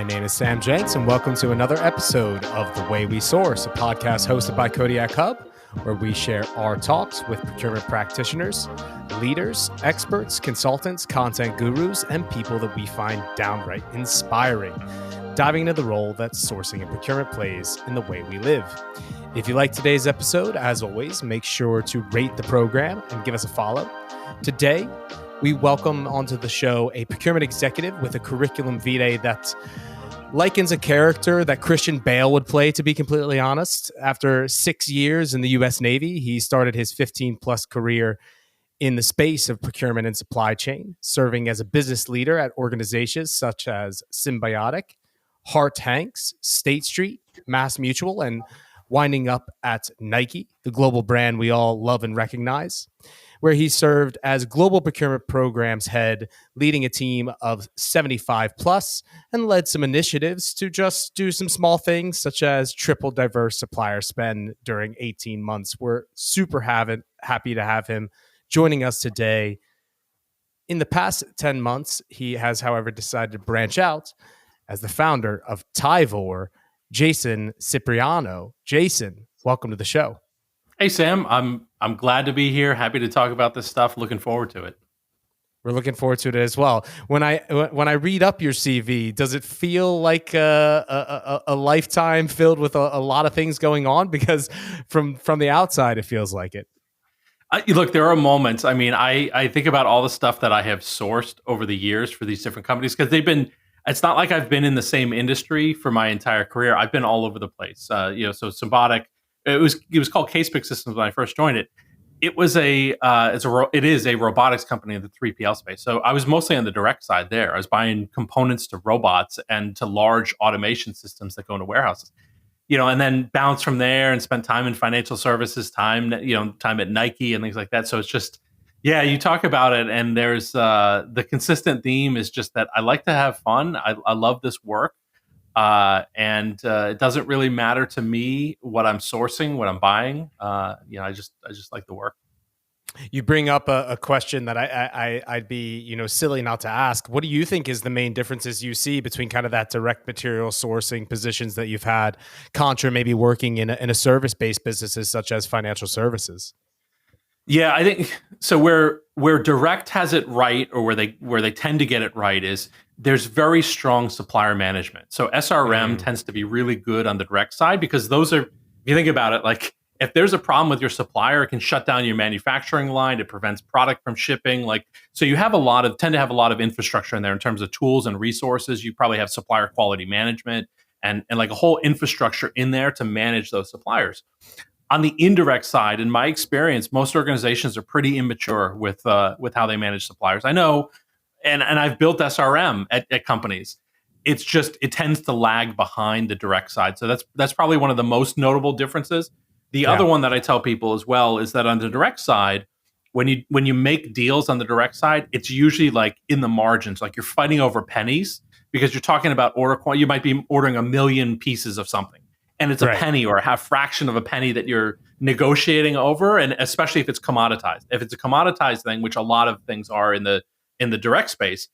name is Sam Jenks, and welcome to another episode of The Way We Source, a podcast hosted by Kodiak Hub, where we share our talks with procurement practitioners, leaders, experts, consultants, content gurus, and people that we find downright inspiring, diving into the role that sourcing and procurement plays in the way we live. If you like today's episode, as always, make sure to rate the program and give us a follow. Today, we welcome onto the show a procurement executive with a curriculum vitae that likens a character that Christian Bale would play, to be completely honest. After 6 years in the U.S. Navy, he started his 15-plus career in the space of procurement and supply chain, serving as a business leader at organizations such as Symbiotic, Hart Hanks, State Street, Mass Mutual, and winding up at Nike, the global brand we all love and recognize, where he served as Global Procurement Programs Head, leading a team of 75 plus, and led some initiatives to just do some small things such as triple diverse supplier spend during 18 months. We're super happy to have him joining us today. In the past 10 months, he has, however, decided to branch out as the founder of Tivore, Jason Cipriano. Jason, welcome to the show. Hey, Sam. I'm glad to be here. Happy to talk about this stuff. Looking forward to it. We're looking forward to it as well. When I read up your CV, does it feel like a lifetime filled with a lot of things going on? Because from the outside, it feels like it. Look, there are moments. I mean, I think about all the stuff that I have sourced over the years for these different companies, because it's not like I've been in the same industry for my entire career. I've been all over the place. So Symbiotic, it was called Casepick Systems when I first joined it. It is a robotics company in the 3PL space. So I was mostly on the direct side there. I was buying components to robots and to large automation systems that go into warehouses. And then bounced from there and spent time in financial services, time at Nike and things like that. So it's just, yeah, you talk about it, and there's the consistent theme is just that I like to have fun. I love this work. And it doesn't really matter to me what I'm sourcing, what I'm buying. I just like the work. You bring up a question that I'd be silly not to ask. What do you think is the main differences you see between kind of that direct material sourcing positions that you've had, contra maybe working in a service-based businesses such as financial services? Yeah, I think so. Where direct has it right, or where they tend to get it right, is there's very strong supplier management. So SRM tends to be really good on the direct side, because those are, if you think about it, like if there's a problem with your supplier, it can shut down your manufacturing line. It prevents product from shipping. So you tend to have a lot of infrastructure in there in terms of tools and resources. You probably have supplier quality management and like a whole infrastructure in there to manage those suppliers. On the indirect side, in my experience, most organizations are pretty immature with how they manage suppliers. I know, and I've built SRM at companies. It's just, it tends to lag behind the direct side. So that's probably one of the most notable differences. The other one that I tell people as well is that on the direct side, when you make deals on the direct side, it's usually like in the margins, like you're fighting over pennies, because you're talking about order quantity. You might be ordering 1 million pieces of something, and it's a penny or a half fraction of a penny that you're negotiating over, and especially if it's commoditized. If it's a commoditized thing, which a lot of things are in the direct space,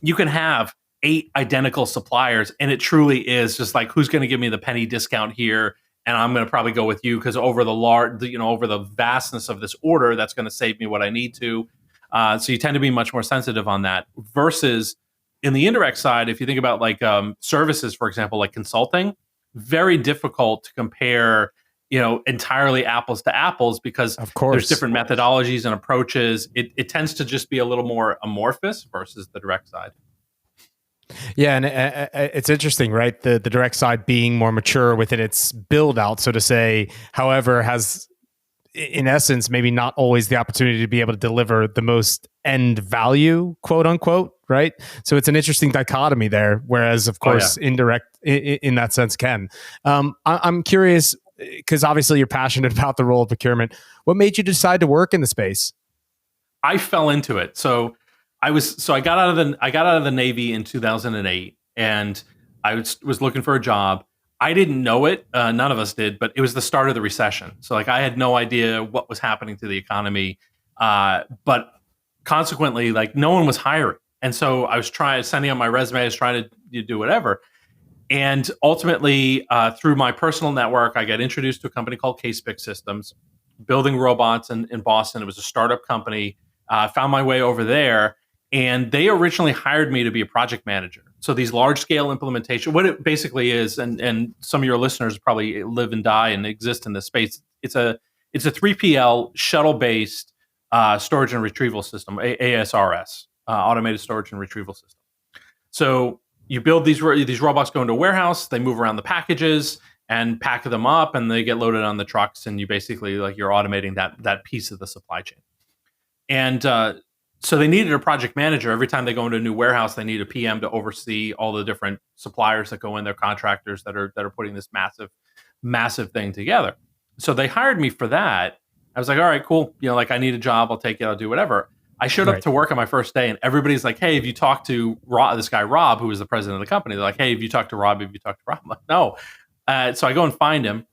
you can have 8 identical suppliers, and it truly is just like, who's going to give me the penny discount here? And I'm going to probably go with you, because over over the vastness of this order, that's going to save me what I need to. So you tend to be much more sensitive on that. Versus in the indirect side, if you think about like services, for example, like consulting, very difficult to compare, entirely apples to apples, because of course there's different methodologies and approaches. It tends to just be a little more amorphous versus the direct side. Yeah, and it's interesting, right? The direct side being more mature within its build out, so to say, however, has in essence maybe not always the opportunity to be able to deliver the most end value, quote unquote, right? So it's an interesting dichotomy there, whereas of course indirect in that sense can. I'm curious, because obviously you're passionate about the role of procurement. What made you decide to work in the space? I fell into it. So I got out of the Navy in 2008, and I was looking for a job. I didn't know it. None of us did, but it was the start of the recession. So like I had no idea what was happening to the economy. But consequently, like no one was hiring. And so I was sending out my resume. I was trying to do whatever. And ultimately, through my personal network, I got introduced to a company called Casepick Systems, building robots in Boston. It was a startup company. Found my way over there, and they originally hired me to be a project manager. So these large scale implementation, what it basically is, and some of your listeners probably live and die and exist in this space. It's a 3PL shuttle based storage and retrieval system, ASRS, automated storage and retrieval system. So you build these robots, go into a warehouse, they move around the packages and pack them up, and they get loaded on the trucks, and you basically you're automating that piece of the supply chain. And so they needed a project manager. Every time they go into a new warehouse, they need a PM to oversee all the different suppliers that go in, their contractors that are putting this massive thing together. So they hired me for that. I was like, all right, cool. I need a job. I'll take it. I'll do whatever. I showed up to work on my first day, and everybody's like, hey, have you talked to this guy, Rob, who was the president of the company? They're like, hey, have you talked to Rob? Have you talked to Rob? I'm like, no. So I go and find him,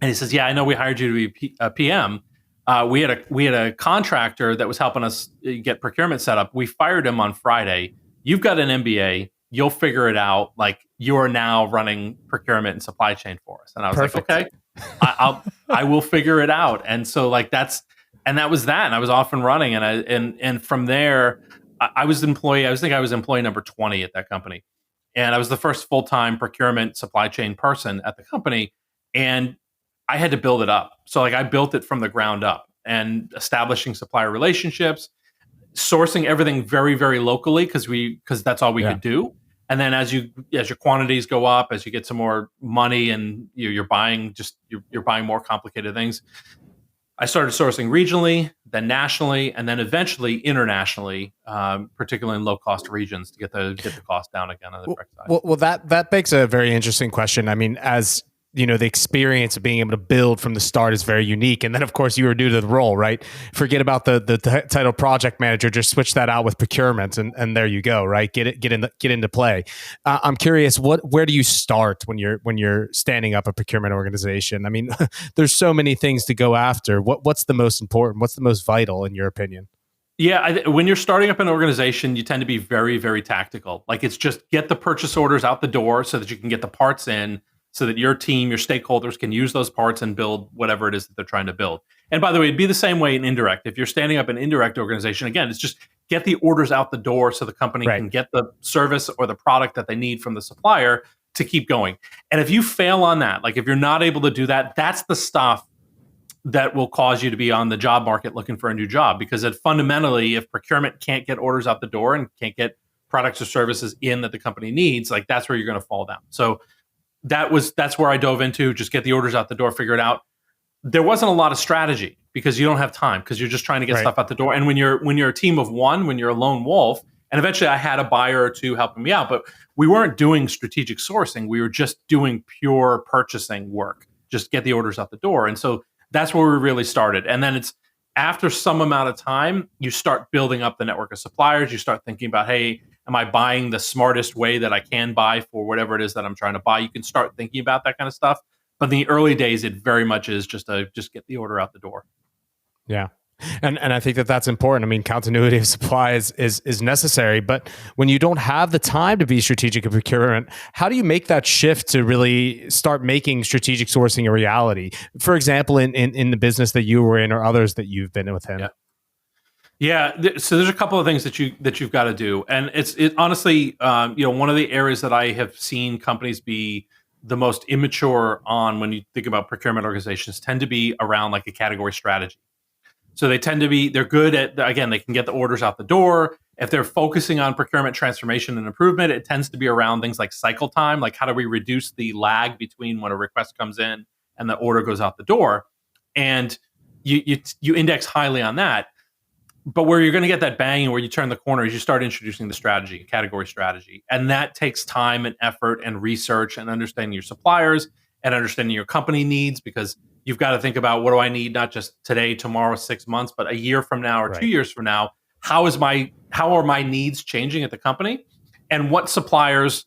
and he says, yeah, I know we hired you to be a PM. We had a contractor that was helping us get procurement set up. We fired him on Friday. You've got an MBA. You'll figure it out. You are now running procurement and supply chain for us. And I was Perfect. like, okay, I will figure it out. And so that was that. And I was off and running. And from there, I was employee. I was employee number 20 at that company. And I was the first full-time procurement supply chain person at the company. And I had to build it up. So I built it from the ground up and establishing supplier relationships, sourcing everything very, very locally because that's all we could do. And then as your quantities go up, as you get some more money and you're buying more complicated things, I started sourcing regionally, then nationally, and then eventually internationally, particularly in low-cost regions to get the cost down again on the direct side. Well, that begs a very interesting question. I mean, as the experience of being able to build from the start is very unique. And then, of course, you were new to the role, right? Forget about the title project manager. Just switch that out with procurement, and there you go, right? Get into play. I'm curious, where do you start when you're standing up a procurement organization? I mean, there's so many things to go after. What's the most important? What's the most vital in your opinion? Yeah, when you're starting up an organization, you tend to be very, very tactical. It's just get the purchase orders out the door so that you can get the parts in, so that your team, your stakeholders can use those parts and build whatever it is that they're trying to build. And by the way, it'd be the same way in indirect. If you're standing up an indirect organization, again, it's just get the orders out the door so the company can get the service or the product that they need from the supplier to keep going. And if you fail on that, if you're not able to do that, that's the stuff that will cause you to be on the job market looking for a new job. Because fundamentally, if procurement can't get orders out the door and can't get products or services in that the company needs, that's where you're going to fall down. So that's where I dove into, just get the orders out the door, figure it out. There wasn't a lot of strategy because you don't have time because you're just trying to get stuff out the door. And when you're a team of one, when you're a lone wolf, and eventually I had a buyer or two helping me out, but we weren't doing strategic sourcing. We were just doing pure purchasing work, just get the orders out the door. And so that's where we really started. And then it's after some amount of time, you start building up the network of suppliers. You start thinking about, hey, am I buying the smartest way that I can buy for whatever it is that I'm trying to buy? You can start thinking about that kind of stuff. But in the early days, it very much is just get the order out the door. Yeah. And I think that's important. I mean, continuity of supply is necessary, but when you don't have the time to be strategic in procurement, how do you make that shift to really start making strategic sourcing a reality? For example, in the business that you were in or others that you've been within. Yeah. So there's a couple of things that you've got to do, and it honestly, one of the areas that I have seen companies be the most immature on when you think about procurement organizations tend to be around a category strategy. So they're good at, again, they can get the orders out the door. If they're focusing on procurement transformation and improvement, it tends to be around things like cycle time, how do we reduce the lag between when a request comes in and the order goes out the door, and you index highly on that. But where you're going to get that bang and where you turn the corner is you start introducing the strategy, category strategy. And that takes time and effort and research and understanding your suppliers and understanding your company needs, because you've got to think about, what do I need, not just today, tomorrow, 6 months, but a year from now or 2 years from now. How are my needs changing at the company? And what suppliers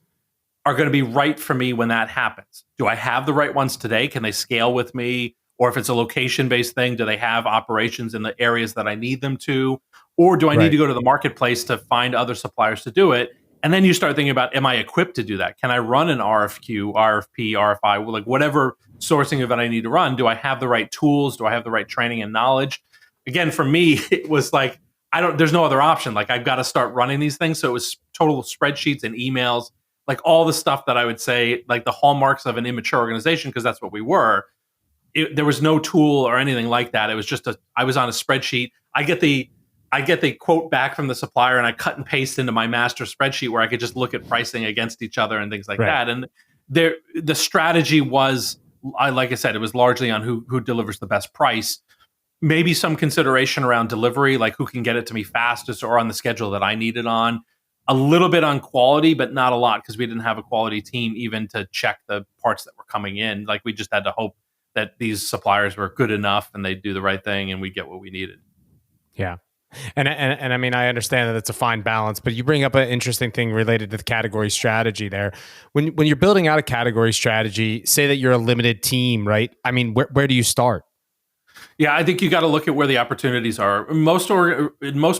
are going to be right for me when that happens? Do I have the right ones today? Can they scale with me? Or if it's a location-based thing, do they have operations in the areas that I need them to? Or do I need to go to the marketplace to find other suppliers to do it? And then you start thinking about, am I equipped to do that? Can I run an RFQ, RFP, RFI, like whatever sourcing event I need to run? Do I have the right tools? Do I have the right training and knowledge? Again, for me, it was like, there's no other option. Like, I've got to start running these things. So it was total spreadsheets and emails, like all the stuff that I would say, like the hallmarks of an immature organization, because that's what we were. There was no tool or anything like that. It was just I was on a spreadsheet. I get the quote back from the supplier, and I cut and paste into my master spreadsheet where I could just look at pricing against each other and things like that. And the strategy was, like I said, it was largely on who delivers the best price. Maybe some consideration around delivery, like who can get it to me fastest or on the schedule that I need it on. A little bit on quality, but not a lot, because we didn't have a quality team even to check the parts that were coming in. Like, we just had to hope that these suppliers were good enough and they'd do the right thing and we get what we needed. Yeah. And I mean, I understand that it's a fine balance, but you bring up an interesting thing related to the category strategy there. When you're building out a category strategy, say that you're a limited team, right? I mean, where do you start? Yeah, I think you got to look at where the opportunities are. In most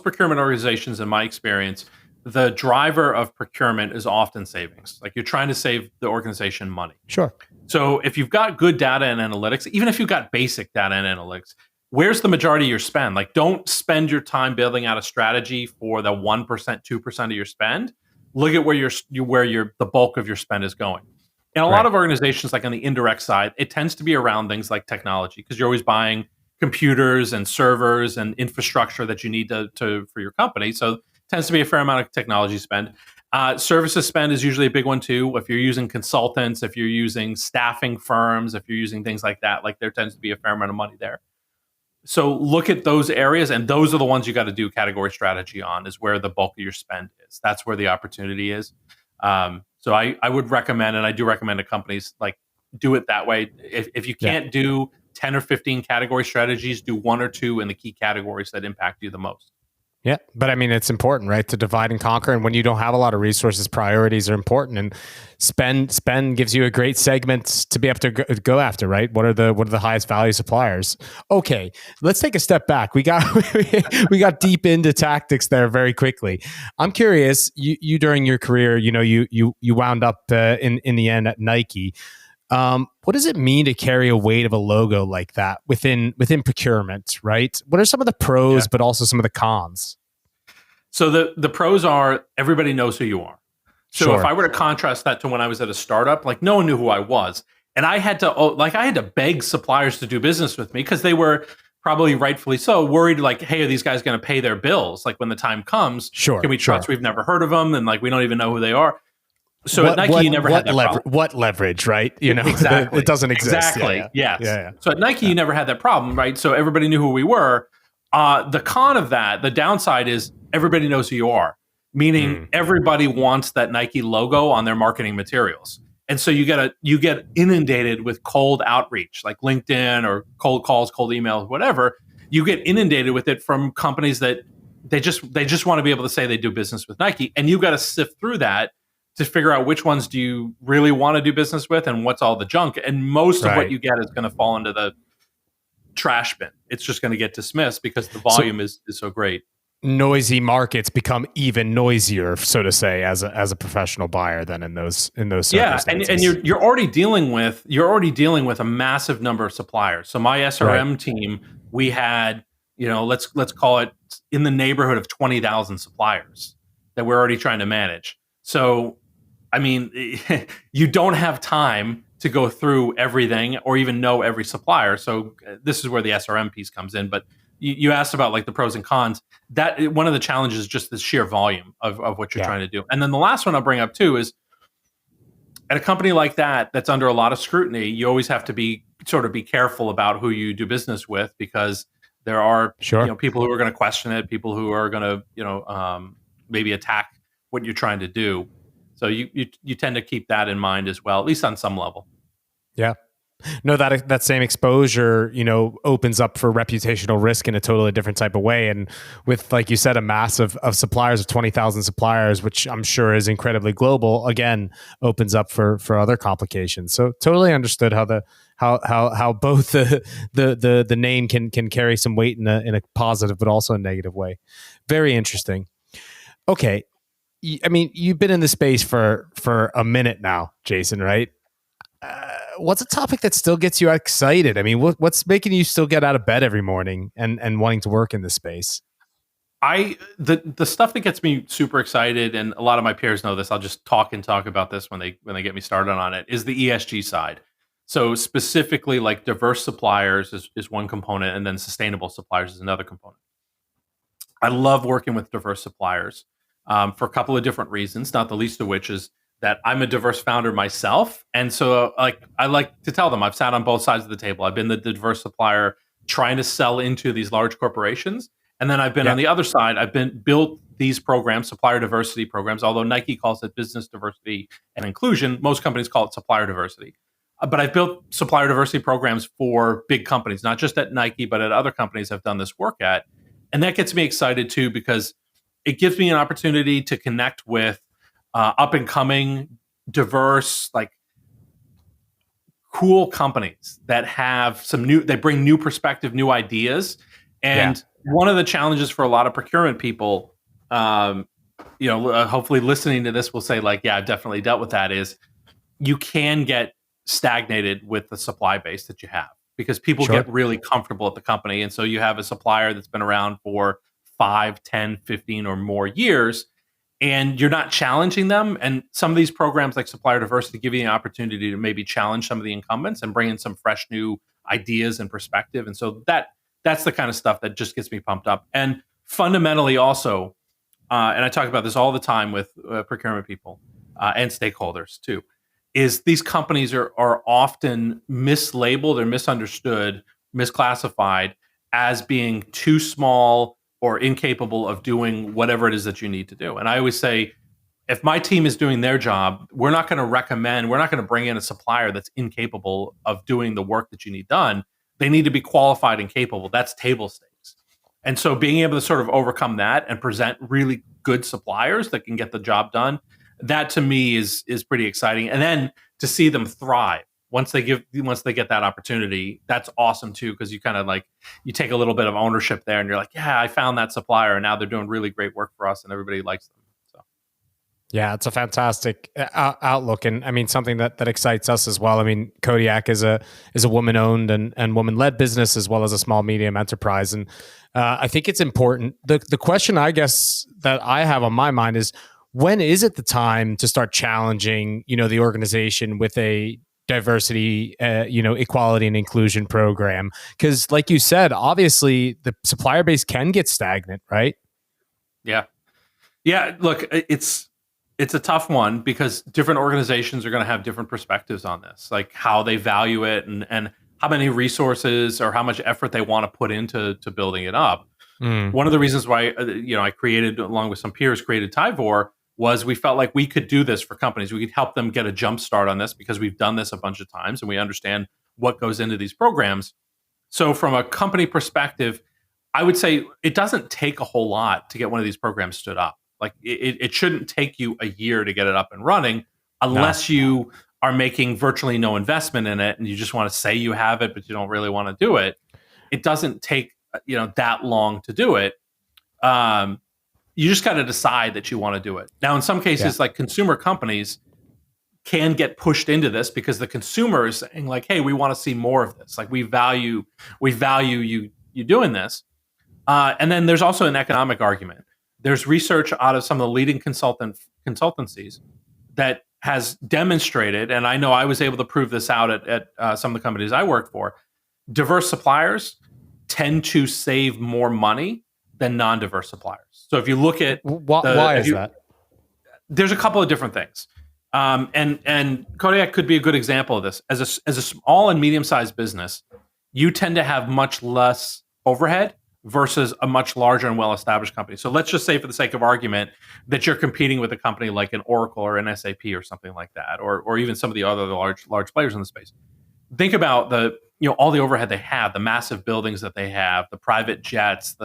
procurement organizations, in my experience, the driver of procurement is often savings. Like, you're trying to save the organization money. Sure. So if you've got good data and analytics, even if you've got basic data and analytics, where's the majority of your spend? Like, don't spend your time building out a strategy for the 1%, 2% of your spend. Look at where the bulk of your spend is going. In a lot of organizations, like on the indirect side, it tends to be around things like technology, because you're always buying computers and servers and infrastructure that you need to for your company. So it tends to be a fair amount of technology spend. Services spend is usually a big one too. If you're using consultants, if you're using staffing firms, if you're using things like that, like, there tends to be a fair amount of money there. So look at those areas, and those are the ones you got to do category strategy on, is where the bulk of your spend is. That's where the opportunity is. So I would recommend, and I do recommend to companies, like, do it that way. If you can't do 10 or 15 category strategies, do 1 or 2 in the key categories that impact you the most. Yeah, but I mean, it's important, right, to divide and conquer. And when you don't have a lot of resources, priorities are important. And spend gives you a great segment to be able to go after, right? What are the highest value suppliers? Okay, let's take a step back. We got we got deep into tactics there very quickly. I'm curious. You during your career, you wound up in the end at Nike. What does it mean to carry a weight of a logo like that within procurement, right? What are some of the pros, but also some of the cons? So the pros are, everybody knows who you are. So if I were to contrast that to when I was at a startup, like, no one knew who I was. And I had to beg suppliers to do business with me, because they were probably rightfully so worried, like, hey, are these guys going to pay their bills? Like, when the time comes, can we trust? We've never heard of them, and like, we don't even know who they are. So at Nike, you never had that problem. What leverage, right? Exactly. It doesn't exist. Exactly. Yes. Yeah. So at Nike, you never had that problem, right? So everybody knew who we were. The con of that, the downside, is everybody knows who you are, meaning everybody wants that Nike logo on their marketing materials. And so you get inundated with cold outreach, like LinkedIn or cold calls, cold emails, whatever. You get inundated with it from companies that they just want to be able to say they do business with Nike. And you've got to sift through that to figure out which ones do you really want to do business with and what's all the junk. And most of what you get is going to fall into the trash bin. It's just going to get dismissed because the volume is so great. Noisy markets become even noisier, so to say, as a professional buyer than in those circumstances. And you're already dealing with a massive number of suppliers. So my SRM team, we had, let's call it in the neighborhood of 20,000 suppliers that we're already trying to manage. So, I mean, you don't have time to go through everything or even know every supplier. So this is where the SRM piece comes in. But you asked about like the pros and cons. That one of the challenges is just the sheer volume of what you're trying to do. And then the last one I'll bring up too is, at a company like that's under a lot of scrutiny, you always have to be careful about who you do business with, because there are people who are going to question it, people who are going to maybe attack what you're trying to do. So you tend to keep that in mind as well, at least on some level. Yeah. No, that same exposure, opens up for reputational risk in a totally different type of way. And with, like you said, a mass of suppliers, of 20,000 suppliers, which I'm sure is incredibly global, again, opens up for other complications. So totally understood how both the name can carry some weight in a positive, but also a negative way. Very interesting. Okay. I mean, you've been in the space for a minute now, Jason, right? What's a topic that still gets you excited? I mean, what's making you still get out of bed every morning and wanting to work in this space? The stuff that gets me super excited, and a lot of my peers know this. I'll just talk about this when they get me started on it. Is the ESG side. So specifically, like diverse suppliers is one component, and then sustainable suppliers is another component. I love working with diverse suppliers for a couple of different reasons. Not the least of which is that I'm a diverse founder myself, and so like I like to tell them I've sat on both sides of the table. I've been the diverse supplier trying to sell into these large corporations. And then I've been on the other side. I've been built these programs, supplier diversity programs, although Nike calls it business diversity and inclusion. Most companies call it supplier diversity. But I've built supplier diversity programs for big companies, not just at Nike, but at other companies I've done this work at. And that gets me excited too, because it gives me an opportunity to connect with up and coming, diverse, like cool companies that have they bring new perspective, new ideas. And one of the challenges for a lot of procurement people, hopefully listening to this will say like, yeah, I've definitely dealt with that, is you can get stagnated with the supply base that you have because people get really comfortable at the company. And so you have a supplier that's been around for 5, 10, 15 or more years, and you're not challenging them. And some of these programs like Supplier Diversity give you the opportunity to maybe challenge some of the incumbents and bring in some fresh new ideas and perspective. And so that's the kind of stuff that just gets me pumped up. And fundamentally also, and I talk about this all the time with procurement people and stakeholders too, is these companies are often mislabeled or misunderstood, misclassified as being too small or incapable of doing whatever it is that you need to do. And I always say, if my team is doing their job, we're not going to bring in a supplier that's incapable of doing the work that you need done. They need to be qualified and capable. That's table stakes. And so being able to sort of overcome that and present really good suppliers that can get the job done, that to me is pretty exciting. And then to see them thrive once they get that opportunity, that's awesome too, because you kind of like you take a little bit of ownership there and you're like, yeah, I found that supplier and now they're doing really great work for us and everybody likes them. Yeah, it's a fantastic outlook, and I mean something that excites us as well. I mean, Kodiak is a woman owned and woman led business as well as a small medium enterprise, and I think it's important. The question I guess that I have on my mind is, when is it the time to start challenging the organization with a diversity, equality and inclusion program? Because like you said, obviously the supplier base can get stagnant, right? Yeah. Look, it's a tough one because different organizations are going to have different perspectives on this, like how they value it and how many resources or how much effort they want to put into building it up. One of the reasons why I created, along with some peers, created Tivore was we felt like we could do this for companies. We could help them get a jump start on this because we've done this a bunch of times and we understand what goes into these programs. So from a company perspective, I would say it doesn't take a whole lot to get one of these programs stood up. Like it shouldn't take you a year to get it up and running unless you are making virtually no investment in it and you just want to say you have it, but you don't really want to do it. It doesn't take that long to do it. You just got to decide that you want to do it. Now, in some cases, like consumer companies can get pushed into this because the consumer is saying like, hey, we want to see more of this. Like we value you doing this. And then there's also an economic argument. There's research out of some of the leading consultancies that has demonstrated, and I know I was able to prove this out at some of the companies I worked for, diverse suppliers tend to save more money than non-diverse suppliers. So if you look at why is that? There's a couple of different things, and Kodiak could be a good example of this. As a small and medium-sized business, you tend to have much less overhead versus a much larger and well-established company. So let's just say, for the sake of argument, that you're competing with a company like an Oracle or an SAP or something like that, or even some of the other large players in the space. Think about all the overhead they have, the massive buildings that they have, the private jets,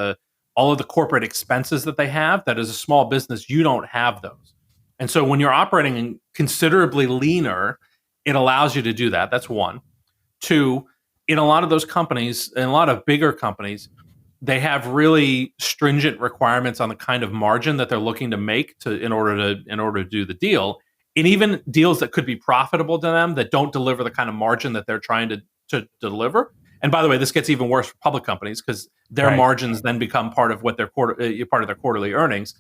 all of the corporate expenses that they have. That as a small business, you don't have those. And so when you're operating considerably leaner, it allows you to do that. That's one. Two, in a lot of those companies, in a lot of bigger companies, they have really stringent requirements on the kind of margin that they're looking to make in order to do the deal. And even deals that could be profitable to them that don't deliver the kind of margin that they're trying to deliver. And by the way, this gets even worse for public companies because their margins then become part of what part of their quarterly earnings.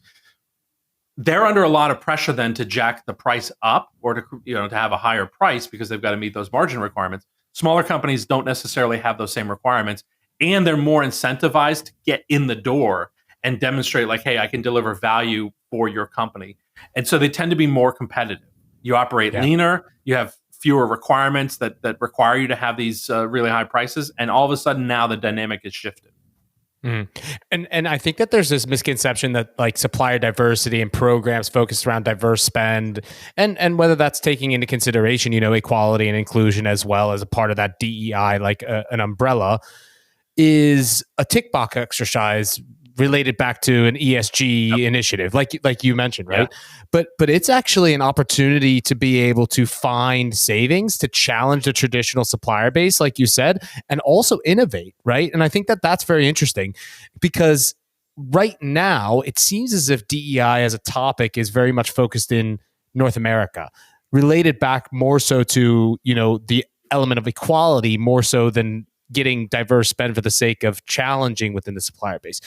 They're under a lot of pressure then to jack the price up or to have a higher price because they've got to meet those margin requirements. Smaller companies don't necessarily have those same requirements, and they're more incentivized to get in the door and demonstrate like, hey, I can deliver value for your company. And so they tend to be more competitive. You operate leaner, you have fewer requirements that require you to have these really high prices, and all of a sudden now the dynamic is shifted. Mm. And I think that there's this misconception that like supplier diversity and programs focused around diverse spend and whether that's taking into consideration, equality and inclusion as well as a part of that DEI, like an umbrella, is a tick box exercise related back to an ESG initiative, like you mentioned, right? Yeah. But it's actually an opportunity to be able to find savings, to challenge the traditional supplier base, like you said, and also innovate, right? And I think that that's very interesting because right now it seems as if DEI as a topic is very much focused in North America, related back more so to, the element of equality more so than getting diverse spend for the sake of challenging within the supplier base.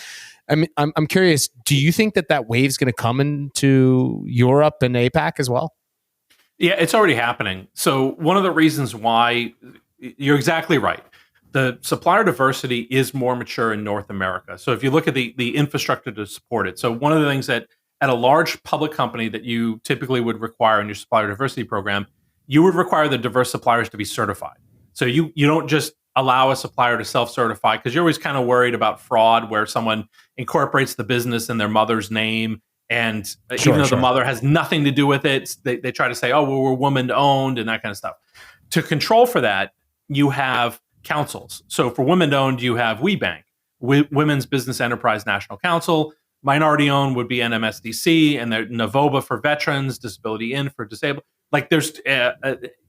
I mean, I'm curious, do you think that wave is going to come into Europe and APAC as well? Yeah, it's already happening. So one of the reasons why, you're exactly right. The supplier diversity is more mature in North America. So if you look at the infrastructure to support it. So one of the things that at a large public company that you typically would require in your supplier diversity program, you would require the diverse suppliers to be certified. So you don't just allow a supplier to self-certify because you're always kind of worried about fraud where someone incorporates the business in their mother's name. And even though the mother has nothing to do with it, they try to say, oh, well, we're woman owned and that kind of stuff. To control for that, you have councils. So for women owned, you have WeBank, Women's Business Enterprise National Council. Minority owned would be NMSDC, and NAVOBA for veterans, Disability In for disabled. Like there's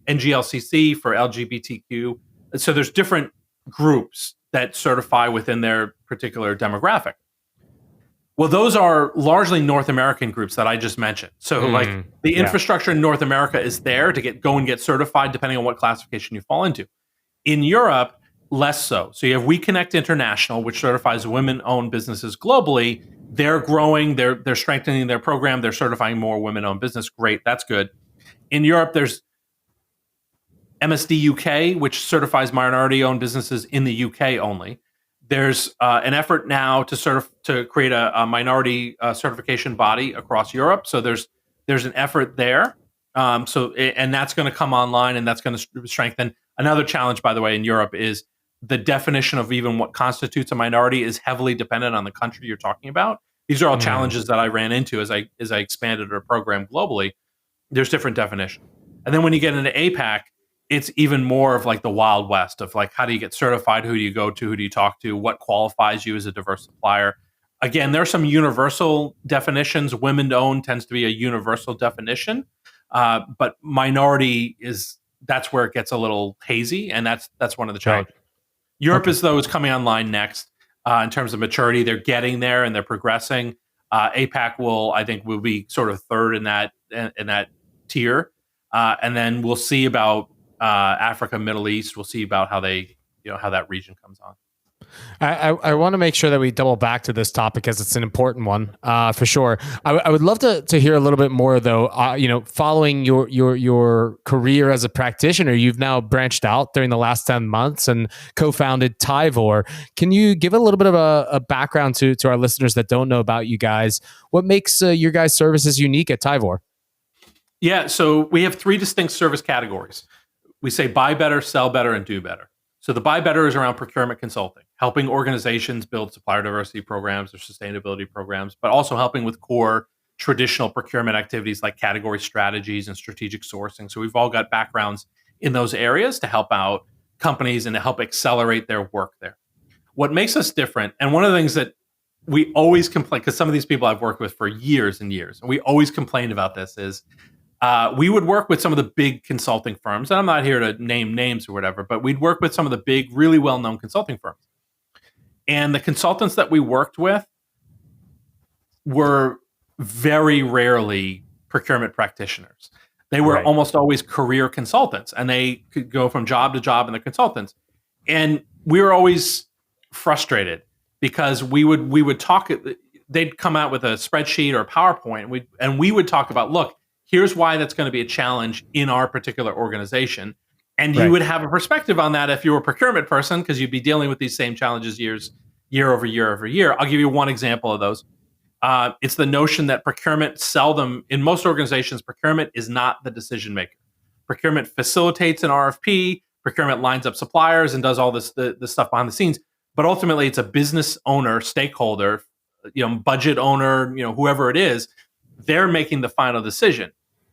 NGLCC for LGBTQ. So there's different groups that certify within their particular demographic. Well, those are largely North American groups that I just mentioned. So like the infrastructure in North America is there to go and get certified depending on what classification you fall into. In Europe, less so. So you have We Connect International, which certifies women-owned businesses globally. They're growing, they're strengthening their program, they're certifying more women-owned business. Great, that's good. In Europe, there's MSD UK, which certifies minority-owned businesses in the UK only. There's an effort now to create a minority certification body across Europe. So there's an effort there. And that's going to come online, and that's going to strengthen. Another challenge, by the way, in Europe is the definition of even what constitutes a minority is heavily dependent on the country you're talking about. These are all challenges that I ran into as I expanded our program globally. There's different definitions. And then when you get into APAC, it's even more of like the Wild West of like, how do you get certified? Who do you go to? Who do you talk to? What qualifies you as a diverse supplier? Again, there are some universal definitions. Women-owned tends to be a universal definition, but minority that's where it gets a little hazy, and that's one of the challenges. Right. Europe is coming online next in terms of maturity. They're getting there and they're progressing. APAC will be sort of third in that tier, and then we'll see about Africa, Middle East. We'll see about how how that region comes on. I want to make sure that we double back to this topic because it's an important one for sure. I would love to hear a little bit more though. Following your career as a practitioner, you've now branched out during the last 10 months and co-founded Tivore. Can you give a little bit of a background to our listeners that don't know about you guys? What makes your guys' services unique at Tivore? Yeah, so we have 3 distinct service categories. We say buy better, sell better, and do better. So the buy better is around procurement consulting, helping organizations build supplier diversity programs or sustainability programs, but also helping with core traditional procurement activities like category strategies and strategic sourcing. So we've all got backgrounds in those areas to help out companies and to help accelerate their work there. What makes us different, and one of the things that we always complain, because some of these people I've worked with for years and years, and we always complain about this, is we would work with some of the big consulting firms, and I'm not here to name names or whatever, but we'd work with some of the big, really well-known consulting firms. And the consultants that we worked with were very rarely procurement practitioners. They were almost always career consultants, and they could go from job to job in the consultants. And we were always frustrated because we would talk. They'd come out with a spreadsheet or a PowerPoint, and we would talk about, look, here's why that's going to be a challenge in our particular organization. And you would have a perspective on that if you were a procurement person, because you'd be dealing with these same challenges year over year over year. I'll give you one example of those. It's the notion that procurement seldom, in most organizations, procurement is not the decision maker. Procurement facilitates an RFP, procurement lines up suppliers and does all this the stuff behind the scenes. But ultimately, it's a business owner, stakeholder, budget owner, whoever it is, they're making the final decision.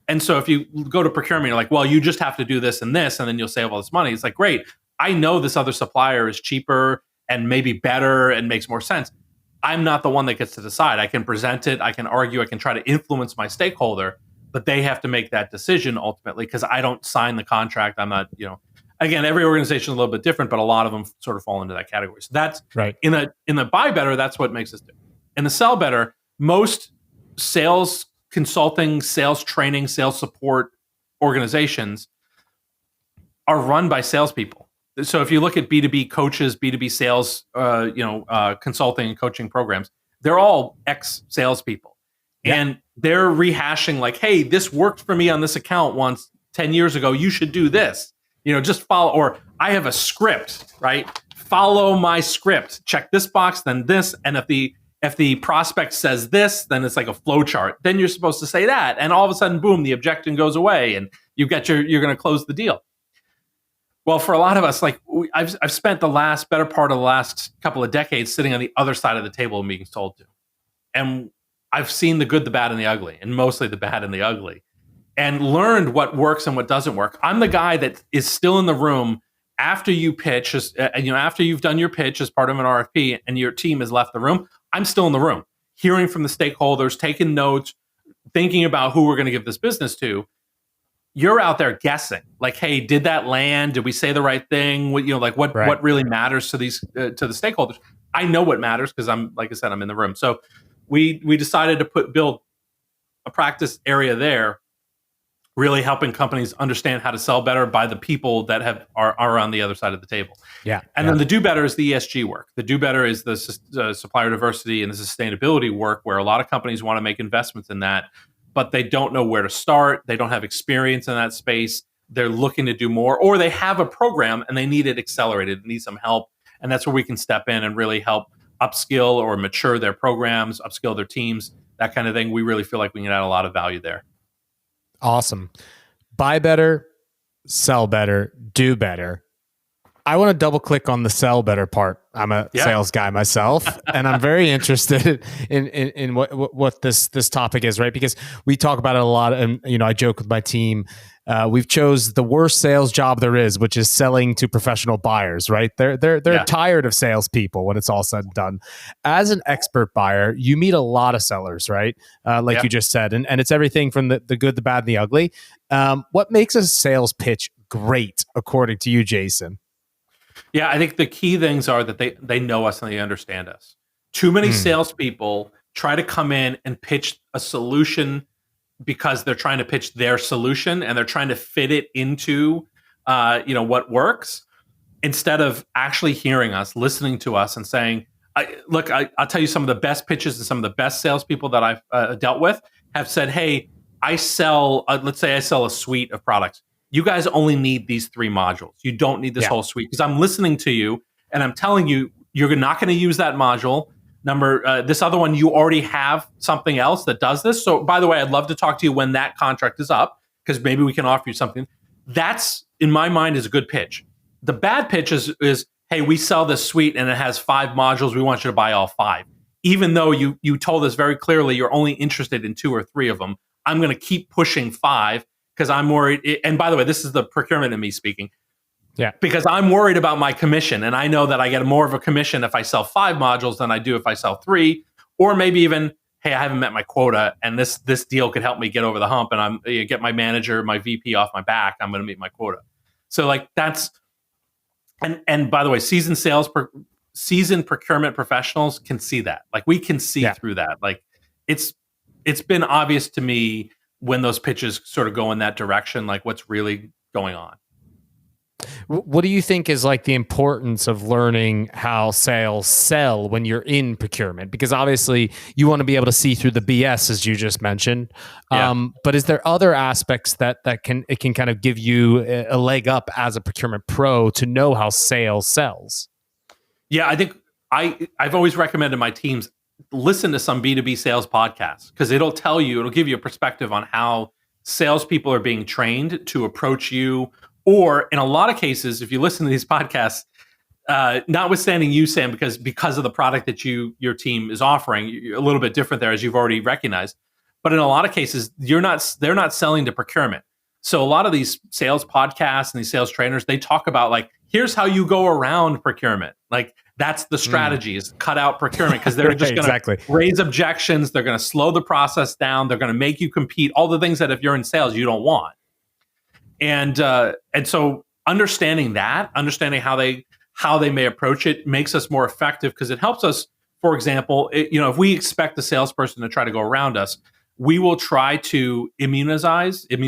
And so if you go to procurement, you're like, well, you just have to do this, and then you'll save all this money. It's like, great, I know this other supplier is cheaper and maybe better and makes more sense. I'm not the one that gets to decide. I can present it, I can argue, I can try to influence my stakeholder, but they have to make that decision ultimately because I don't sign the contract. I'm not, again, every organization is a little bit different, but a lot of them sort of fall into that category. So that's right. In the buy better, that's what makes us different. In the sell better, most sales consulting, sales training, sales support organizations are run by salespeople. So if you look at B2B coaches, B2B sales, consulting and coaching programs, they're all ex-salespeople. Yeah. And they're rehashing like, hey, this worked for me on this account once 10 years ago. You should do this. Just follow, or I have a script, right? Follow my script. Check this box, then this. And if the prospect says this, then it's like a flow chart. Then you're supposed to say that. And all of a sudden, boom, the objection goes away and you're going to close the deal. Well, for a lot of us, like I've spent the better part of the last couple of decades sitting on the other side of the table and being told to. And I've seen the good, the bad, and the ugly, and mostly the bad and the ugly, and learned what works and what doesn't work. I'm the guy that is still in the room after you pitch, after you've done your pitch as part of an RFP and your team has left the room. I'm still in the room, hearing from the stakeholders, taking notes, thinking about who we're going to give this business to. You're out there guessing, like, hey, did that land? Did we say the right thing? What really matters to these to the stakeholders? I know what matters because I'm in the room. So we decided to build a practice area there, really helping companies understand how to sell better by the people that are on the other side of the table. Yeah. And then the do better is the ESG work. The do better is the supplier diversity and the sustainability work, where a lot of companies want to make investments in that, but they don't know where to start. They don't have experience in that space. They're looking to do more, or they have a program and they need it accelerated, need some help. And that's where we can step in and really help upskill or mature their programs, upskill their teams, that kind of thing. We really feel like we can add a lot of value there. Awesome. Buy better, sell better, do better. I want to double click on the sell better part. I'm a sales guy myself, and I'm very interested in what this topic is, right? Because we talk about it a lot, and I joke with my team. We've chose the worst sales job there is, which is selling to professional buyers, right? They're tired of salespeople when it's all said and done. As an expert buyer, you meet a lot of sellers, right? You just said, and it's everything from the good, the bad, and the ugly. What makes a sales pitch great, according to you, Jason? Yeah, I think the key things are that they know us and they understand us. Too many salespeople try to come in and pitch a solution because they're trying to pitch their solution and they're trying to fit it into what works, instead of actually hearing us, listening to us, and saying, I'll tell you, some of the best pitches and some of the best salespeople that I've dealt with have said, hey, I sell, let's say I sell a suite of products. You guys only need these 3 modules. You don't need this whole suite, because I'm listening to you and I'm telling you, you're not going to use that module. This other one, you already have something else that does this. So by the way, I'd love to talk to you when that contract is up, because maybe we can offer you something. That's, in my mind, is a good pitch. The bad pitch is, hey, we sell this suite and it has 5 modules. We want you to buy all 5. Even though you told us very clearly you're only interested in 2 or 3 of them, I'm going to keep pushing 5 because I'm worried. And by the way, this is the procurement in me speaking. Yeah. Because I'm worried about my commission, and I know that I get more of a commission if I sell 5 modules than I do if I sell 3, or maybe even, hey, I haven't met my quota, and this deal could help me get over the hump, and I'm get my manager, my VP off my back. I'm going to meet my quota. So that's, and by the way, seasoned seasoned procurement professionals can see that. Like we can see through that. Like it's been obvious to me when those pitches sort of go in that direction, like what's really going on. What do you think is like the importance of learning how sales sell when you're in procurement? Because obviously you want to be able to see through the BS, as you just mentioned. But is there other aspects that can kind of give you a leg up as a procurement pro to know how sales sells? Yeah, I think I've always recommended my teams listen to some B2B sales podcasts because it'll give you a perspective on how salespeople are being trained to approach you. Or in a lot of cases, if you listen to these podcasts, notwithstanding you, Sam, because of the product that your team is offering, you're a little bit different there, as you've already recognized. But in a lot of cases, they're not selling to procurement. So a lot of these sales podcasts and these sales trainers, they talk about like, here's how you go around procurement. Like that's the strategy is cut out procurement because they're just going to raise objections. They're going to slow the process down. They're going to make you compete. All the things that if you're in sales, you don't want. And so understanding how they may approach it makes us more effective because it helps us. For example, if we expect the salesperson to try to go around us, we will try to immunize the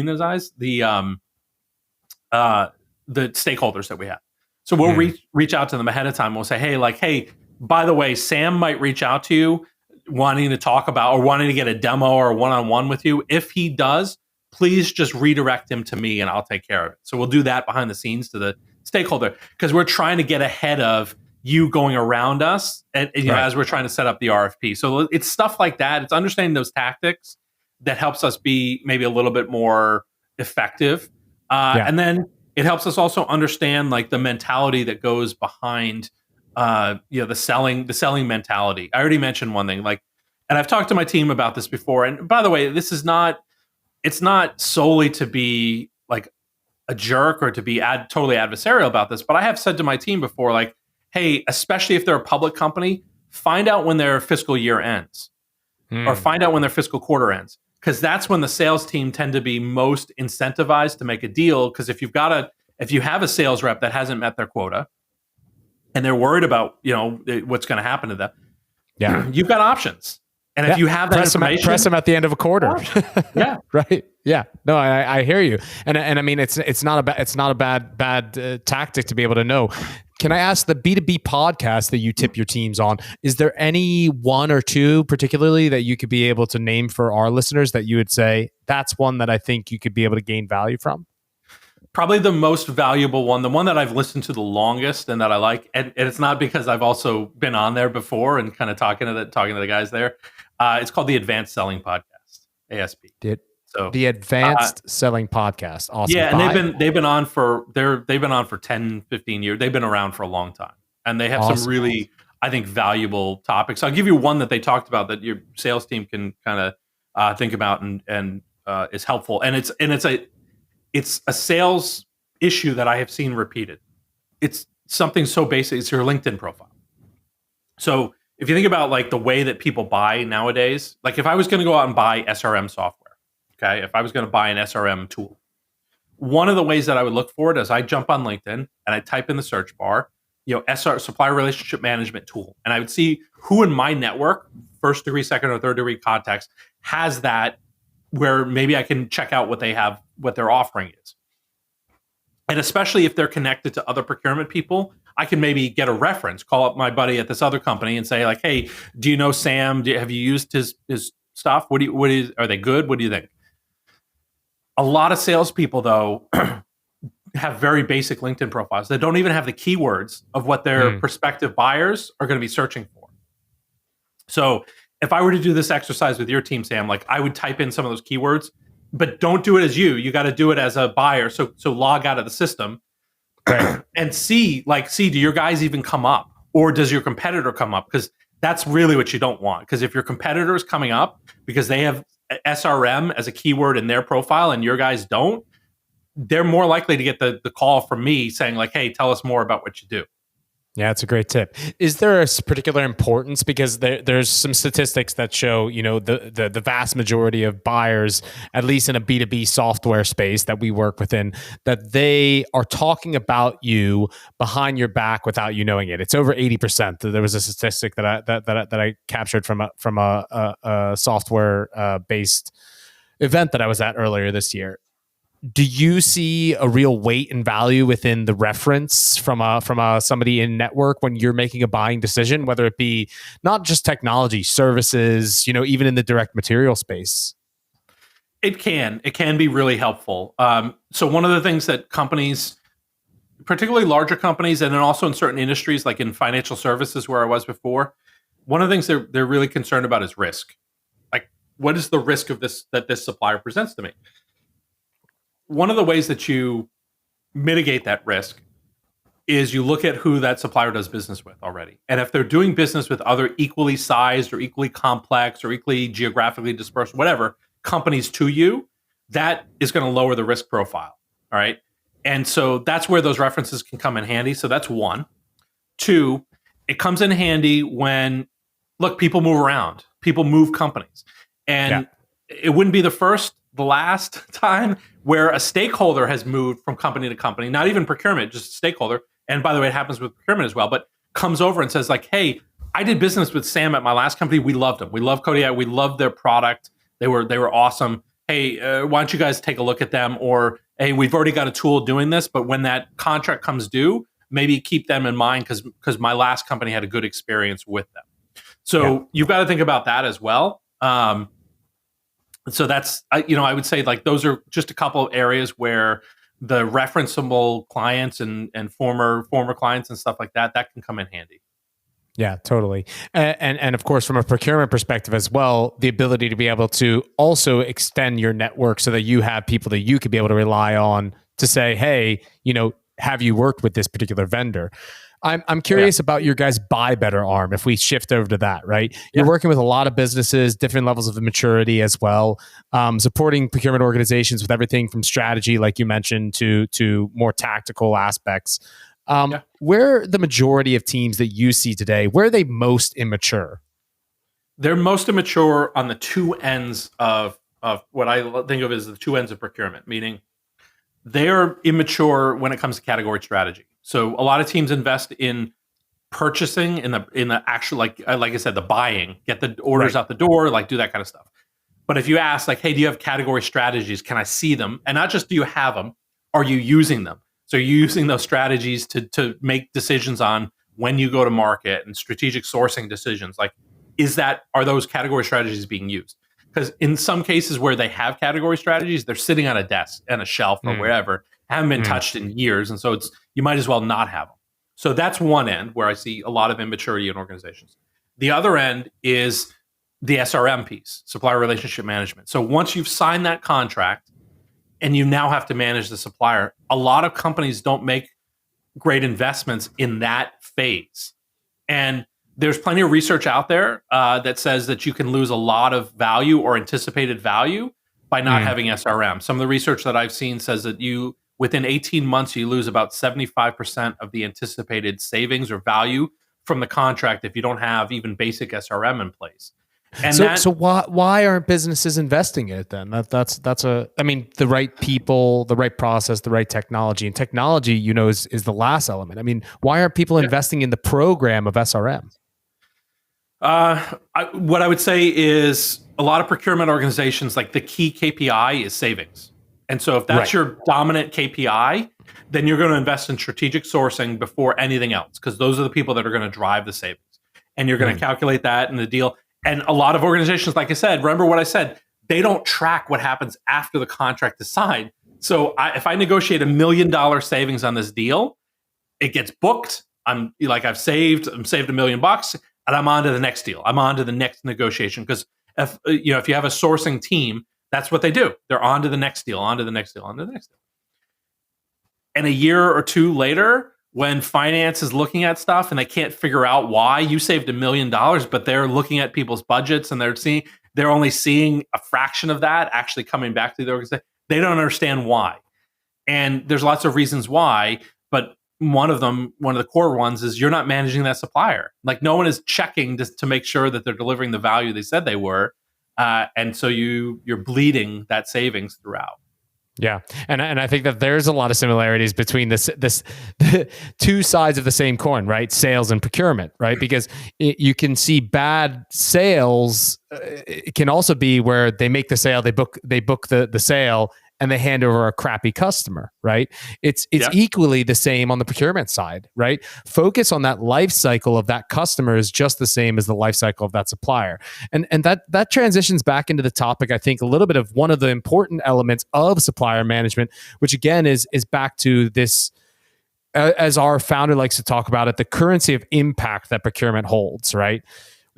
stakeholders that we have. So we'll reach out to them ahead of time. We'll say, hey, by the way, Sam might reach out to you wanting to talk about or wanting to get a demo or a one-on-one with you. If he does, please just redirect him to me and I'll take care of it. So we'll do that behind the scenes to the stakeholder because we're trying to get ahead of you going around us and as we're trying to set up the RFP. So it's stuff like that. It's understanding those tactics that helps us be maybe a little bit more effective. And then it helps us also understand like the mentality that goes behind the selling mentality. I already mentioned one thing, and I've talked to my team about this before. And by the way, it's not solely to be like a jerk or to be totally adversarial about this, but I have said to my team before, like, hey, especially if they're a public company, find out when their fiscal year ends or find out when their fiscal quarter ends. Because that's when the sales team tend to be most incentivized to make a deal. Because if you have a sales rep that hasn't met their quota and they're worried about, what's going to happen to them, you've got options. And if you have that information, press them at the end of a quarter. Yeah. Right. Yeah. No, I hear you. And I mean, it's not a bad tactic to be able to know. Can I ask the B2B podcast that you tip your teams on? Is there any one or two particularly that you could be able to name for our listeners that you would say that's one that I think you could be able to gain value from? Probably the most valuable one, the one that I've listened to the longest and that I like, and it's not because I've also been on there before and kind of talking to the guys there. It's called the Advanced Selling Podcast, ASP. The Advanced Selling Podcast. Awesome. Yeah, and they've been on for 10, 15 years. They've been around for a long time. And they have some really, I think, valuable topics. I'll give you one that they talked about that your sales team can kind of think about and is helpful. And it's a sales issue that I have seen repeated. It's something so basic. It's your LinkedIn profile. So if you think about like the way that people buy nowadays, like if I was going to go out and buy SRM software, okay, if I was going to buy an SRM tool, one of the ways that I would look for it is I jump on LinkedIn and I type in the search bar, supplier relationship management tool, and I would see who in my network, first degree, second or third degree context, has that, where maybe I can check out what they have, what their offering is. And especially if they're connected to other procurement people, I can maybe get a reference, call up my buddy at this other company and say like, hey, do you know Sam? Have you used his stuff? Are they good? What do you think? A lot of salespeople, though, have very basic LinkedIn profiles that don't even have the keywords of what their prospective buyers are going to be searching for. So if I were to do this exercise with your team, Sam, like I would type in some of those keywords, but don't do it as you. You got to do it as a buyer. So log out of the system and see, do your guys even come up, or does your competitor come up? Because that's really what you don't want. Because if your competitor is coming up because they have SRM as a keyword in their profile and your guys don't, they're more likely to get the call from me saying like, hey, tell us more about what you do. Yeah, it's a great tip. Is there a particular importance, because there's some statistics that show, the vast majority of buyers, at least in a B2B software space that we work within, that they are talking about you behind your back without you knowing it. It's over 80%. There was a statistic that I captured from a software based event that I was at earlier this year. Do you see a real weight and value within the reference from somebody in network when you're making a buying decision, whether it be not just technology, services, even in the direct material space? It can be really helpful. So one of the things that companies, particularly larger companies, and then also in certain industries like in financial services where I was before, one of the things they're really concerned about is risk. Like, what is the risk of this that this supplier presents to me? One of the ways that you mitigate that risk is you look at who that supplier does business with already. And if they're doing business with other equally sized or equally complex or equally geographically dispersed, whatever, companies to you, that is going to lower the risk profile. All right. And so that's where those references can come in handy. So that's one. Two, it comes in handy when, look, people move around, people move companies. And it wouldn't be the last time where a stakeholder has moved from company to company, not even procurement, just a stakeholder. And by the way, it happens with procurement as well, but comes over and says like, hey, I did business with Sam at my last company. We loved them. We love Kodiak. We loved their product. They were awesome. Hey, why don't you guys take a look at them? Or, hey, we've already got a tool doing this, but when that contract comes due, maybe keep them in mind because my last company had a good experience with them. So you've got to think about that as well. So that's, I would say like those are just a couple of areas where the referenceable clients and former clients and stuff like that can come in handy. Yeah, totally. And of course, from a procurement perspective as well, the ability to be able to also extend your network so that you have people that you could be able to rely on to say, hey, have you worked with this particular vendor? I'm curious about your guys' buy better arm. If we shift over to that, right? You're working with a lot of businesses, different levels of maturity as well, supporting procurement organizations with everything from strategy, like you mentioned, to more tactical aspects. Where the majority of teams that you see today, where are they most immature? They're most immature on the two ends of what I think of as the two ends of procurement, meaning they're immature when it comes to category strategy. So a lot of teams invest in purchasing in the actual, like I said, the buying, get the orders out the door, like do that kind of stuff. But if you ask like, hey, do you have category strategies? Can I see them? And not just do you have them, are you using them? So you're using those strategies to make decisions on when you go to market and strategic sourcing decisions. Like, are those category strategies being used? Because in some cases where they have category strategies, they're sitting on a desk and a shelf or wherever, haven't been touched in years. And so you might as well not have them. So that's one end where I see a lot of immaturity in organizations. The other end is the SRM piece, supplier relationship management. So once you've signed that contract and you now have to manage the supplier, a lot of companies don't make great investments in that phase. And there's plenty of research out there that says that you can lose a lot of value or anticipated value by not having SRM. Some of the research that I've seen says that within 18 months, you lose about 75% of the anticipated savings or value from the contract if you don't have even basic SRM in place. And so why aren't businesses investing in it then? The right people, the right process, the right technology, and technology, is the last element. I mean, why aren't people investing in the program of SRM? What I would say is a lot of procurement organizations, like the key KPI is savings. And so if that's your dominant KPI, then you're going to invest in strategic sourcing before anything else, because those are the people that are going to drive the savings. And you're going to calculate that in the deal. And a lot of organizations, like I said, remember what I said, they don't track what happens after the contract is signed. So if I negotiate $1 million savings on this deal, it gets booked. I've saved $1 million, and I'm on to the next deal. I'm on to the next negotiation. Because if you have a sourcing team, that's what they do. They're on to the next deal, on to the next deal, on to the next deal. And a year or two later, when finance is looking at stuff and they can't figure out why you saved $1 million, but they're looking at people's budgets and they're only seeing a fraction of that actually coming back to the organization. They don't understand why. And there's lots of reasons why, but one of the core ones is you're not managing that supplier. Like no one is checking to make sure that they're delivering the value they said they were, and so you're bleeding that savings throughout. Yeah, and I think that there's a lot of similarities between this two sides of the same coin, right? Sales and procurement, right? Because you can see bad sales. It can also be where they make the sale, they book the sale, and they hand over a crappy customer, right? It's equally the same on the procurement side, right? Focus on that life cycle of that customer is just the same as the life cycle of that supplier. And that transitions back into the topic, I think, a little bit of one of the important elements of supplier management, which again is back to this, as our founder likes to talk about it, the currency of impact that procurement holds, right?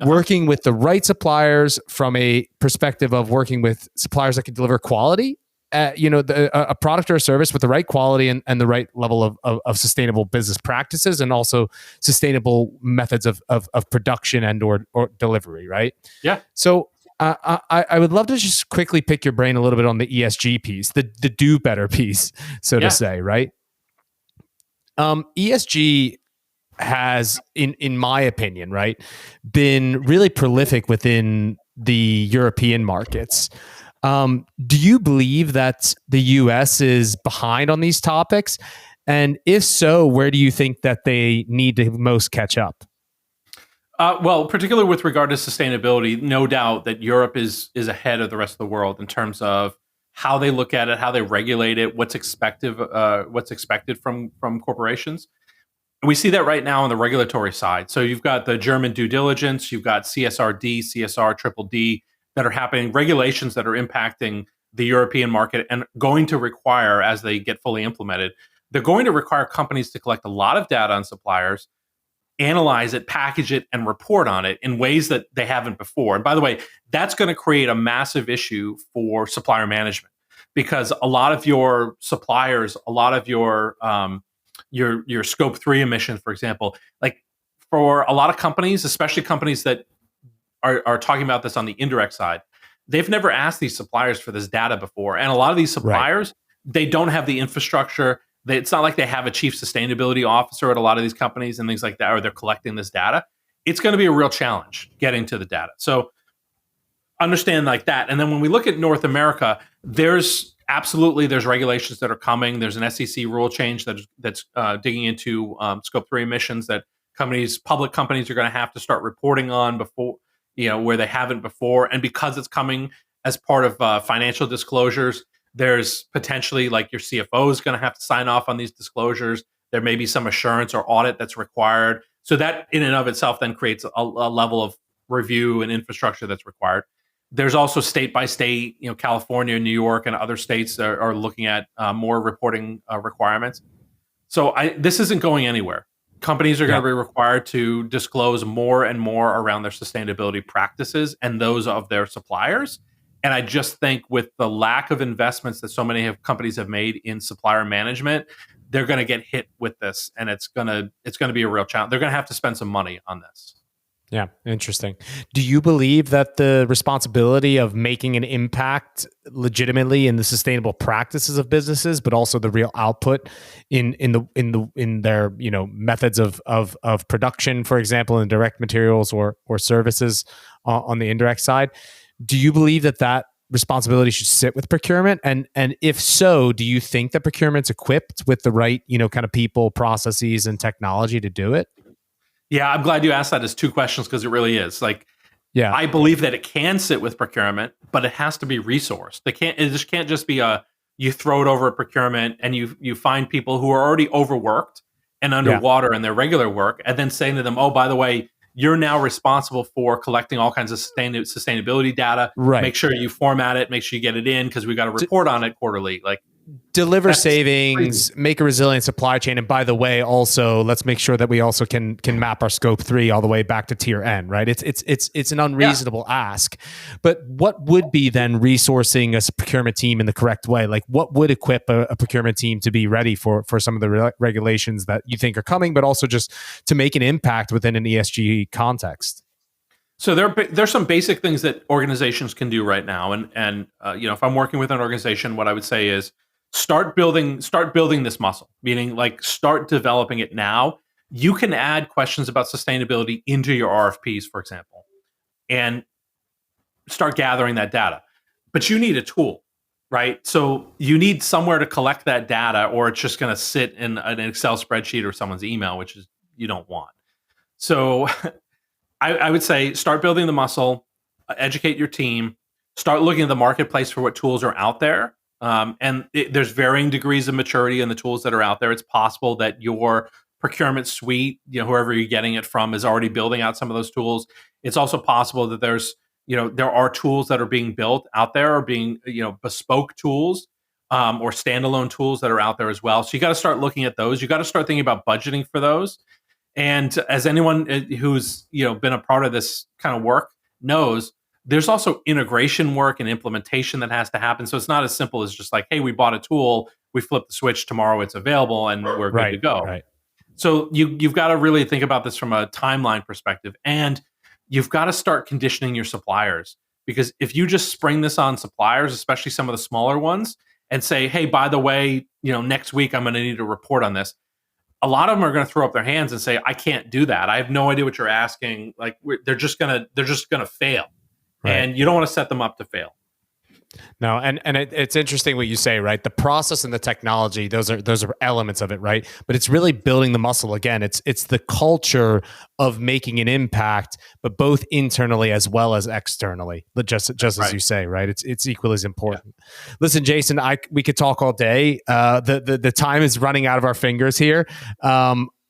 Working with the right suppliers from a perspective of working with suppliers that can deliver quality, a product or a service with the right quality and the right level of sustainable business practices, and also sustainable methods of production and or delivery, right? Yeah. So I would love to just quickly pick your brain a little bit on the ESG piece, the do better piece, so to say, right? ESG has, in my opinion, right, been really prolific within the European markets. Do you believe that the US is behind on these topics? And if so, where do you think that they need to most catch up? Well, particularly with regard to sustainability, no doubt that Europe is ahead of the rest of the world in terms of how they look at it, how they regulate it, what's expected from corporations. We see that right now on the regulatory side. So you've got the German due diligence, you've got CSRD, CSR, Triple D that are happening, regulations that are impacting the European market and going to require, as they get fully implemented, they're going to require companies to collect a lot of data on suppliers, analyze it, package it, and report on it in ways that they haven't before. And by the way, that's going to create a massive issue for supplier management, because a lot of your suppliers, a lot of your scope 3 emissions, for example, like for a lot of companies, especially companies that are talking about this on the indirect side, they've never asked these suppliers for this data before. And a lot of these suppliers, they don't have the infrastructure. It's not like they have a chief sustainability officer at a lot of these companies and things like that, or they're collecting this data. It's going to be a real challenge getting to the data. So understand like that. And then when we look at North America, there's regulations that are coming. There's an SEC rule change that's digging into scope 3 emissions that public companies are going to have to start reporting on before, where they haven't before. And because it's coming as part of financial disclosures, there's potentially like your CFO is going to have to sign off on these disclosures. There may be some assurance or audit that's required. So that in and of itself then creates a level of review and infrastructure that's required. There's also state by state, California, New York, and other states are looking at more reporting requirements. So this isn't going anywhere. Companies are going to be required to disclose more and more around their sustainability practices and those of their suppliers. And I just think with the lack of investments that so many companies have made in supplier management, they're going to get hit with this, and it's going to be a real challenge. They're going to have to spend some money on this. Yeah, interesting. Do you believe that the responsibility of making an impact legitimately in the sustainable practices of businesses, but also the real output in their methods of production, for example, in direct materials or services on the indirect side, do you believe that responsibility should sit with procurement? And if so, do you think that procurement's equipped with the right kind of people, processes, and technology to do it? Yeah, I'm glad you asked that as two questions, because it really is. I believe that it can sit with procurement, but it has to be resourced. It can't just be you throw it over at procurement and you find people who are already overworked and underwater in their regular work, and then saying to them, oh, by the way, you're now responsible for collecting all kinds of sustainability data. Right. Make sure you format it, make sure you get it in, because we got to report on it quarterly. Deliver savings, make a resilient supply chain, and by the way, also let's make sure that we also can map our scope 3 all the way back to tier N. Right? It's an unreasonable ask, but what would be then resourcing a procurement team in the correct way? Like, what would equip a procurement team to be ready for some of the regulations that you think are coming, but also just to make an impact within an ESG context? So there's some basic things that organizations can do right now, and if I'm working with an organization, what I would say is, start building this muscle, meaning like start developing it now. You can add questions about sustainability into your RFPs, for example, and start gathering that data. But you need a tool, right? So you need somewhere to collect that data, or it's just going to sit in an Excel spreadsheet or someone's email, which is you don't want. So I would say start building the muscle, educate your team, start looking at the marketplace for what tools are out there. There's varying degrees of maturity in the tools that are out there. It's possible that your procurement suite, whoever you're getting it from, is already building out some of those tools. It's also possible that there are tools that are being built out there, or being, bespoke tools, or standalone tools that are out there as well. So you got to start looking at those. You got to start thinking about budgeting for those. And as anyone who's been a part of this kind of work knows, there's also integration work and implementation that has to happen. So it's not as simple as just like, hey, we bought a tool, we flip the switch, tomorrow it's available, and we're good to go. Right. So you've got to really think about this from a timeline perspective, and you've got to start conditioning your suppliers, because if you just spring this on suppliers, especially some of the smaller ones, and say, hey, by the way, next week I'm going to need a report on this, a lot of them are going to throw up their hands and say, I can't do that. I have no idea what you're asking. Like they're just going to fail. Right. And you don't want to set them up to fail. No, and it's interesting what you say, right? The process and the technology, those are elements of it, right? But it's really building the muscle. Again, it's the culture of making an impact, but both internally as well as externally. But just as you say, right? It's equally as important. Yeah. Listen, Jason, we could talk all day. The time is running out of our fingers here.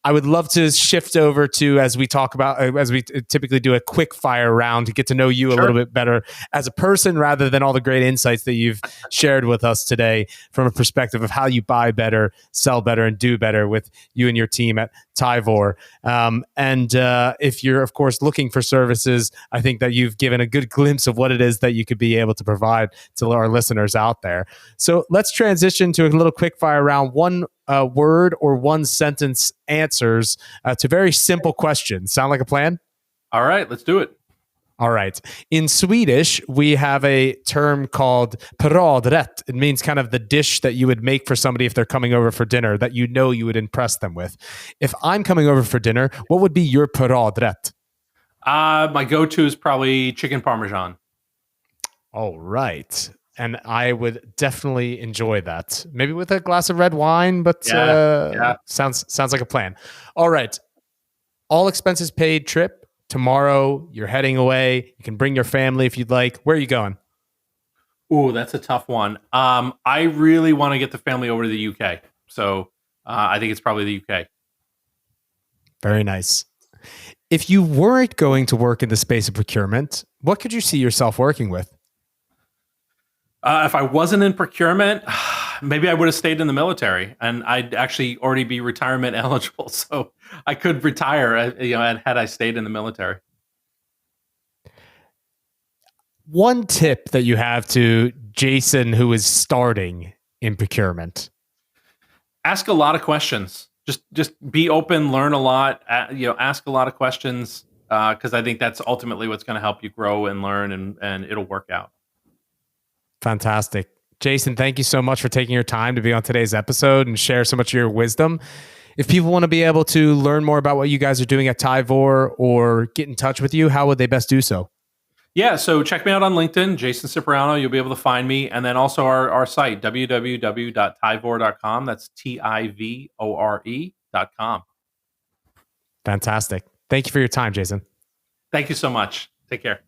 I would love to shift over to, as we typically do, a quick fire round to get to know you a little bit better as a person, rather than all the great insights that you've shared with us today from a perspective of how you buy better, sell better, and do better with you and your team at Tivore. If you're, of course, looking for services, I think that you've given a good glimpse of what it is that you could be able to provide to our listeners out there. So let's transition to a little quick fire round. One word or one sentence answers to very simple questions. Sound like a plan? All right, let's do it. All right. In Swedish, we have a term called paradrätt. It means kind of the dish that you would make for somebody if they're coming over for dinner, that you would impress them with. If I'm coming over for dinner, what would be your paradrätt? My go-to is probably chicken parmesan. All right. And I would definitely enjoy that. Maybe with a glass of red wine, but sounds like a plan. All right. All expenses paid trip. Tomorrow, you're heading away. You can bring your family if you'd like. Where are you going? Ooh, that's a tough one. I really want to get the family over to the UK. So I think it's probably the UK. Very nice. If you weren't going to work in the space of procurement, what could you see yourself working with? If I wasn't in procurement, maybe I would have stayed in the military, and I'd actually already be retirement eligible. So I could retire, had I stayed in the military. One tip that you have to Jason, who is starting in procurement: ask a lot of questions. Just be open, learn a lot. Ask a lot of questions, because I think that's ultimately what's going to help you grow and learn, and it'll work out. Fantastic. Jason, thank you so much for taking your time to be on today's episode and share so much of your wisdom. If people want to be able to learn more about what you guys are doing at Tivore or get in touch with you, how would they best do so? Yeah, so check me out on LinkedIn, Jason Cipriano. You'll be able to find me. And then also our site, www.tivore.com. That's TIVORE.com. Fantastic. Thank you for your time, Jason. Thank you so much. Take care.